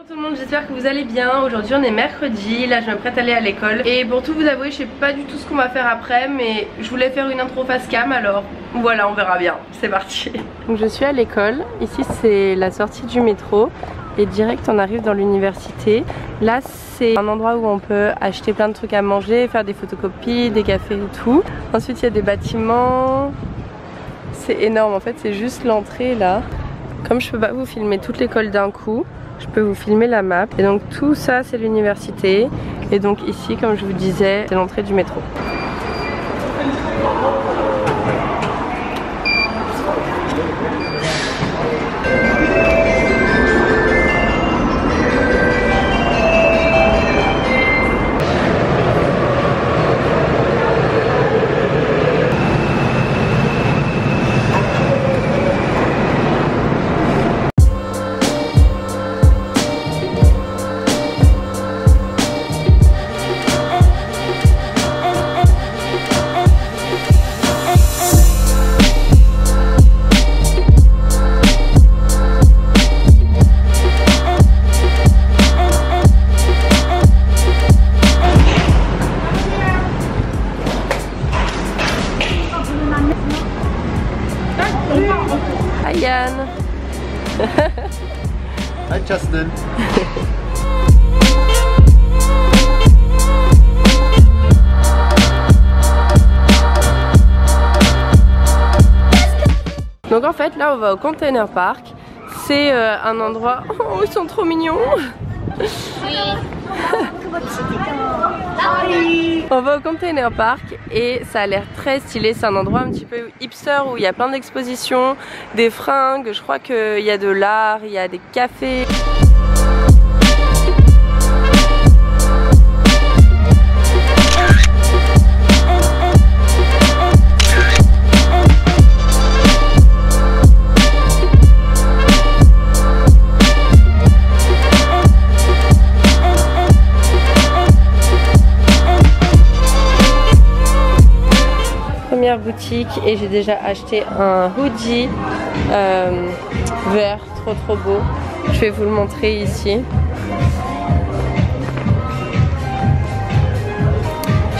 Bonjour tout le monde, j'espère que vous allez bien. Aujourd'hui on est mercredi, là je me prête à aller à l'école. Et pour tout vous avouer, je sais pas du tout ce qu'on va faire après, mais je voulais faire une intro face cam, alors voilà, on verra bien. C'est parti. Donc je suis à l'école, ici c'est la sortie du métro et direct on arrive dans l'université. Là c'est un endroit où on peut acheter plein de trucs à manger, faire des photocopies, des cafés et tout. Ensuite il y a des bâtiments. C'est énorme, en fait c'est juste l'entrée là. Comme je peux pas vous filmer toute l'école d'un coup, je peux vous filmer la map. Et donc tout ça c'est l'université. Et donc ici, comme je vous disais, c'est l'entrée du métro. Hi Yann. Hi Justin. Donc en fait là on va au Container Park. C'est un endroit... Oh ils sont trop mignons. On va au Container Park et ça a l'air très stylé. C'est un endroit un petit peu hipster où il y a plein d'expositions, des fringues, je crois qu'il y a de l'art, il y a des cafés. Boutique et j'ai déjà acheté un hoodie vert, trop beau. Je vais vous le montrer ici.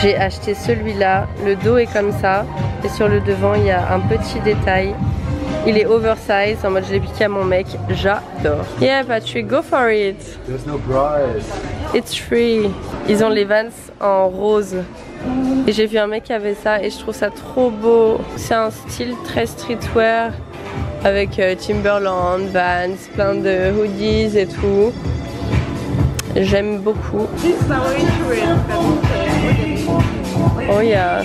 J'ai acheté celui-là, le dos est comme ça et sur le devant il y a un petit détail. Il est oversize, en mode je l'ai piqué à mon mec, j'adore. Yeah Patrick, go for it. There's no prize. It's free. Ils ont les Vans en rose. Et j'ai vu un mec qui avait ça et je trouve ça trop beau. C'est un style très streetwear avec Timberland, Vans, plein de hoodies et tout. J'aime beaucoup. Oh yeah.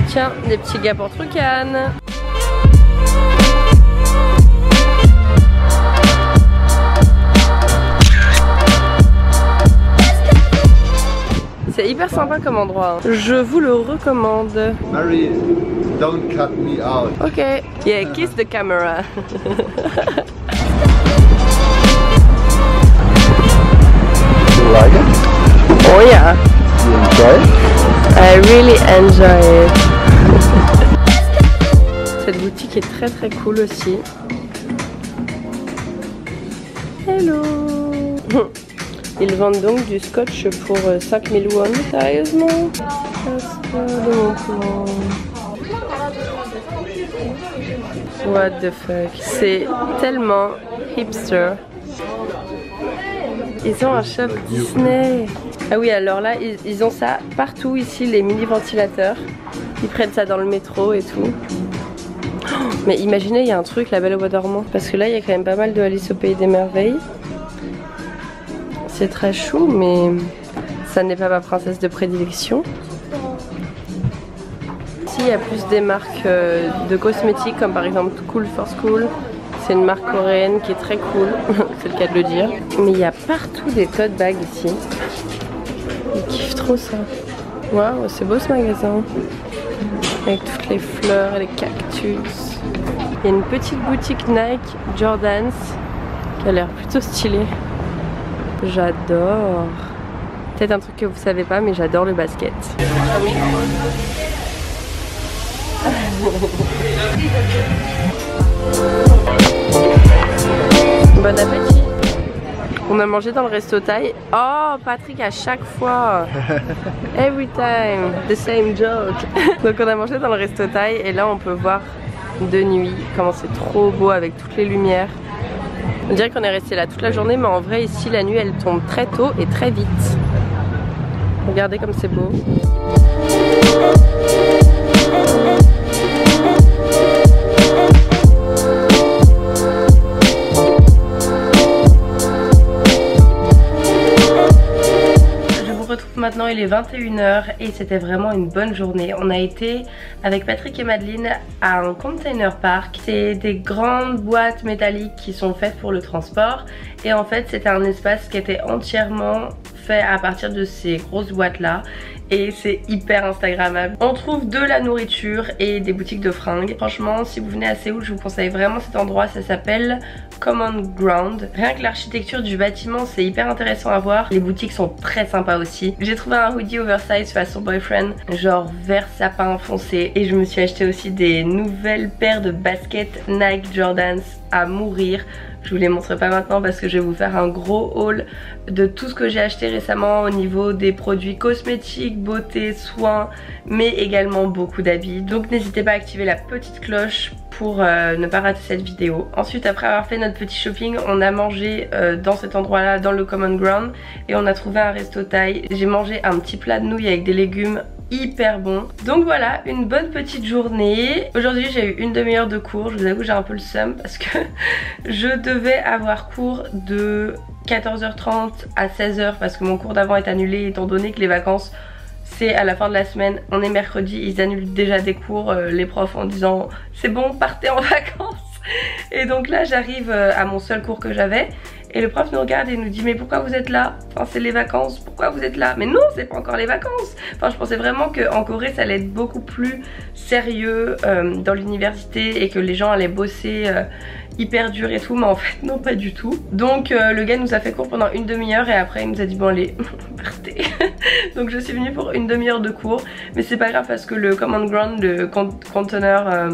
Tiens, des petits gars pour Trucan. C'est hyper sympa comme endroit. Je vous le recommande. Mary, don't cut me out. Ok. Yeah, kiss the camera. You like it? Oh yeah. You enjoy it? I really enjoy it. Cette boutique est très cool aussi. Hello. Ils vendent donc du scotch pour 5000 won. Sérieusement? What the fuck? C'est tellement hipster. Ils ont un shop Disney. Ah oui, alors là, ils ont ça partout ici, les mini ventilateurs. Ils prennent ça dans le métro et tout. Mais imaginez, il y a un truc, la Belle au Bois dormant. Parce que là, il y a quand même pas mal de Alice au Pays des Merveilles. C'est très chou, mais ça n'est pas ma princesse de prédilection. Ici, il y a plus des marques de cosmétiques, comme par exemple Cool for School. C'est une marque coréenne qui est très cool, c'est le cas de le dire. Mais il y a partout des tote bags ici. Ils kiffent trop ça. Waouh, c'est beau ce magasin. Avec toutes les fleurs et les cactus. Il y a une petite boutique Nike Jordans qui a l'air plutôt stylée. J'adore. Peut-être un truc que vous savez pas, mais j'adore le basket. Bon appétit. On a mangé dans le resto thaï. Oh Patrick, à chaque fois. Every time, the same joke. Donc on a mangé dans le resto thaï et là on peut voir de nuit comment c'est trop beau avec toutes les lumières. On dirait qu'on est resté là toute la journée, mais en vrai ici la nuit elle tombe très tôt et très vite. Regardez comme c'est beau. Maintenant il est 21 h et c'était vraiment une bonne journée. On a été avec Patrick et Madeleine à un container park. C'est des grandes boîtes métalliques qui sont faites pour le transport et en fait c'était un espace qui était entièrement fait à partir de ces grosses boîtes là et c'est hyper instagrammable. On trouve de la nourriture et des boutiques de fringues. Franchement si vous venez à Séoul je vous conseille vraiment cet endroit, ça s'appelle Common Ground. Rien que l'architecture du bâtiment c'est hyper intéressant à voir. Les boutiques sont très sympas aussi. J'ai trouvé un hoodie oversize façon boyfriend genre vert sapin foncé et je me suis acheté aussi des nouvelles paires de baskets Nike Jordans à mourir. Je vous les montre pas maintenant parce que je vais vous faire un gros haul de tout ce que j'ai acheté récemment au niveau des produits cosmétiques, beauté, soins, mais également beaucoup d'habits. Donc n'hésitez pas à activer la petite cloche pour ne pas rater cette vidéo. Ensuite après avoir fait notre petit shopping, on a mangé dans cet endroit là, dans le Common Ground, et on a trouvé un resto thaï. J'ai mangé un petit plat de nouilles avec des légumes hyper bon. Donc voilà, une bonne petite journée. Aujourd'hui j'ai eu une demi-heure de cours. Je vous avoue j'ai un peu le seum parce que je devais avoir cours de 14h30 à 16h parce que mon cours d'avant est annulé étant donné que les vacances c'est à la fin de la semaine. On est mercredi, ils annulent déjà des cours, les profs, en disant c'est bon, partez en vacances. Et donc là j'arrive à mon seul cours que j'avais et le prof nous regarde et nous dit mais pourquoi vous êtes là? Enfin c'est les vacances, pourquoi vous êtes là? Mais non, c'est pas encore les vacances. Enfin je pensais vraiment qu'en Corée ça allait être beaucoup plus sérieux dans l'université et que les gens allaient bosser hyper dur et tout, mais en fait non, pas du tout. Donc le gars nous a fait cours pendant une demi-heure et après il nous a dit bon allez partez. Donc je suis venue pour une demi-heure de cours, mais c'est pas grave parce que le Common Ground, le conteneur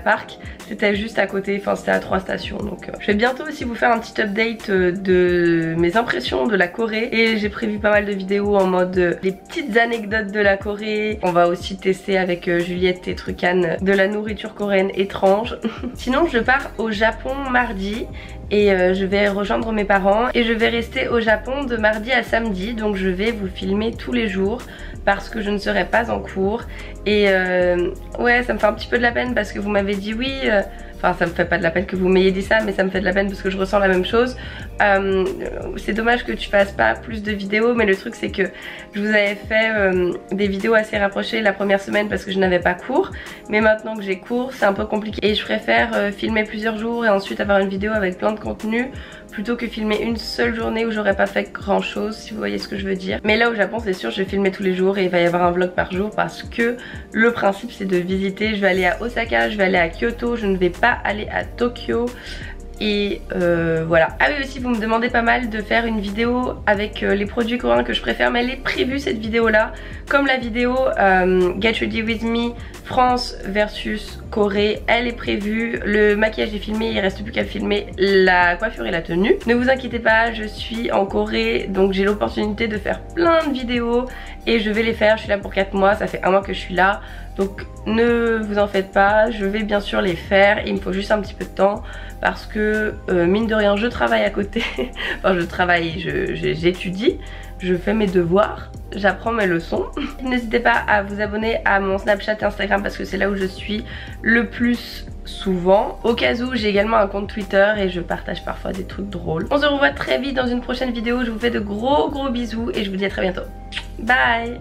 parc, c'était juste à côté, enfin c'était à 3 stations. Donc je vais bientôt aussi vous faire un petit update de mes impressions de la Corée et j'ai prévu pas mal de vidéos en mode les petites anecdotes de la Corée. On va aussi tester avec Juliette et Trucan de la nourriture coréenne étrange. Sinon je pars au Japon mardi et je vais rejoindre mes parents et je vais rester au Japon de mardi à samedi, donc je vais vous filmer tous les jours parce que je ne serai pas en cours et ouais ça me fait un petit peu de la peine parce que vous m'avez dit oui, enfin ça me fait pas de la peine que vous m'ayez dit ça mais ça me fait de la peine parce que je ressens la même chose. C'est dommage que tu fasses pas plus de vidéos, mais le truc c'est que je vous avais fait des vidéos assez rapprochées la première semaine parce que je n'avais pas cours, mais maintenant que j'ai cours c'est un peu compliqué et je préfère filmer plusieurs jours et ensuite avoir une vidéo avec plein de contenu plutôt que filmer une seule journée où j'aurais pas fait grand chose, si vous voyez ce que je veux dire. Mais là au Japon c'est sûr je vais filmer tous les jours et il va y avoir un vlog par jour parce que le principe c'est de visiter. Je vais aller à Osaka, je vais aller à Kyoto, je ne vais pas aller à Tokyo. Et voilà. Ah oui aussi vous me demandez pas mal de faire une vidéo avec les produits coréens que je préfère, mais elle est prévue cette vidéo là. Comme la vidéo Get Ready With Me France versus Corée, elle est prévue. Le maquillage est filmé, il reste plus qu'à filmer la coiffure et la tenue. Ne vous inquiétez pas, je suis en Corée donc j'ai l'opportunité de faire plein de vidéos et je vais les faire. Je suis là pour 4 mois, ça fait 1 mois que je suis là. Donc ne vous en faites pas, je vais bien sûr les faire, il me faut juste un petit peu de temps parce que mine de rien je travaille à côté, enfin je travaille, j'étudie, je fais mes devoirs, j'apprends mes leçons. N'hésitez pas à vous abonner à mon Snapchat et Instagram parce que c'est là où je suis le plus souvent. Au cas où j'ai également un compte Twitter et je partage parfois des trucs drôles. On se revoit très vite dans une prochaine vidéo, je vous fais de gros bisous et je vous dis à très bientôt. Bye.